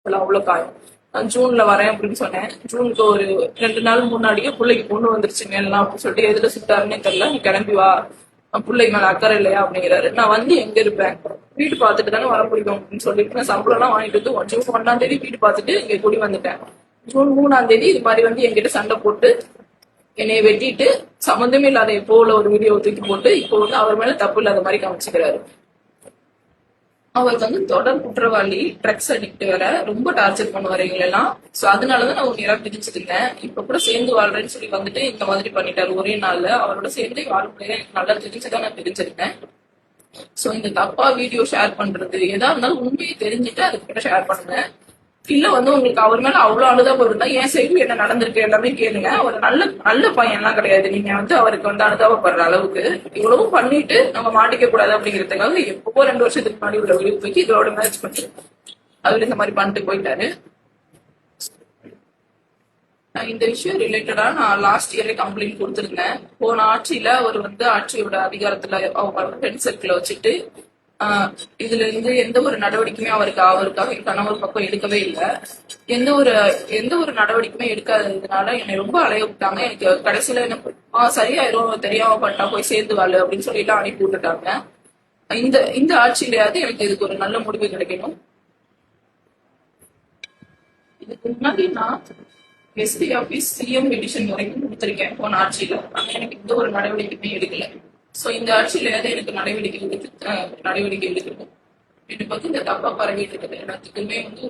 அவ்வளவு காயம். நான் ஜூன்ல வரேன் அப்படின்னு சொன்னேன். ஜூனுக்கு ஒரு 2 நாள் முன்னாடியே பிள்ளைக்கு பொண்ணு வந்துருச்சு மேலாம் அப்படின்னு சொல்லிட்டு எதுல சுட்டாருன்னே தெரியல. நீ கிளம்பி வா, பிள்ளைக்கு மேல அக்கறை இல்லையா அப்படிங்கிறாரு. நான் வந்து எங்க இருப்பேன், வீடு பார்த்துட்டு தானே வர முடியும் அப்படின்னு சொல்லிட்டு நான் சம்பளம் எல்லாம் வாங்கிட்டு வந்து ஜூன் 1ஆம் தேதி வீடு பார்த்துட்டு இங்க கூடி வந்துட்டேன். ஜூன் 3ஆம் தேதி இது மாதிரி வந்து என்கிட்ட சண்டை போட்டு என்னைய வெட்டிட்டு சம்மந்தமே இல்லாத எப்போ உள்ள ஒரு வீடியோ தூக்கி போட்டு இப்போ வந்து அவர் மேல தப்பு இல்லாத மாதிரி காமிச்சுக்கிறாரு. அவர் வந்து தொடர் குற்றவாளி, ட்ரக்ஸ் அடிக்ட் வேற, ரொம்ப டார்ச்சர் பண்ணுவாரு எங்களெல்லாம். சோ அதனாலதான் நான் ஒரு நேரம் பிரிச்சிருந்தேன். இப்ப கூட சேர்ந்து வாழ்றேன்னு சொல்லி வந்துட்டு இந்த மாதிரி பண்ணிட்டாரு ஒரே நாள்ல. அவரோட சேர்ந்து வாழ முடியாது, எனக்கு நல்லா தெரிஞ்சுதான் நான் பிரிச்சிருக்கேன். சோ இந்த தப்பா வீடியோ ஷேர் பண்றது எதா இருந்தாலும் உண்மையை தெரிஞ்சுட்டு அதுக்கிட்ட ஷேர் பண்ணுங்க. இல்ல வந்து உங்களுக்கு அவர் மேல அவ்வளவு அனுதாபம் இருந்தா என் சைடு என்ன நடந்திருக்கு எல்லாமே கேளுங்க. அவர் நல்ல நல்ல பையன் எல்லாம் கிடையாது. நீங்க வந்து அவருக்கு வந்து அனுதாபப்படுற அளவுக்கு இவ்வளவு பண்ணிட்டு நம்ம மாட்டிக்க கூடாது அப்படிங்கிறதுக்காக எப்போ 2 வருஷத்துக்கு முன்னாடி உள்ள வீடு போய் இதோட மேட்ச் பண்ணி அவரு இந்த மாதிரி பண்ணிட்டு போயிட்டாரு. இந்த விஷயம் ரிலேட்டடா நான் லாஸ்ட் இயரே கம்ப்ளைண்ட் கொடுத்திருந்தேன். போன ஆட்சியில அவர் வந்து ஆட்சியோட அதிகாரத்துல அவங்க ஃப்ரெண்ட் சர்க்கிள வச்சுட்டு இதுல இருந்து எந்த ஒரு நடவடிக்கையுமே அவருக்காக கணவர் பக்கம் எடுக்கவே இல்லை. எந்த ஒரு நடவடிக்கையுமே எடுக்காததுனால என்னை ரொம்ப அலைய விட்டாங்க. எனக்கு கடைசியில என்ன சரியாயிரும், தெரியாம பட்டா போய் சேர்ந்து வாழு அப்படின்னு சொல்லிட்டு அனுப்பி விட்டுட்டாங்க. இந்த ஆட்சியிலேயாவது எனக்கு இதுக்கு ஒரு நல்ல முடிவு கிடைக்கணும். இதுக்கு முன்னாடி நான் எஸ்பி ஆபீஸ் சிஎம் பெட்டிஷன் வரைக்கும் கொடுத்திருக்கேன் போன ஆட்சியில. ஆனா எனக்கு எந்த ஒரு நடவடிக்கையுமே எடுக்கல. சோ இந்த ஆட்சியில எனக்கு நடவடிக்கை எடுக்கணும். இது பத்தி இந்த தப்பா பரவிட்டு இருக்குது எல்லாத்துக்குமே வந்து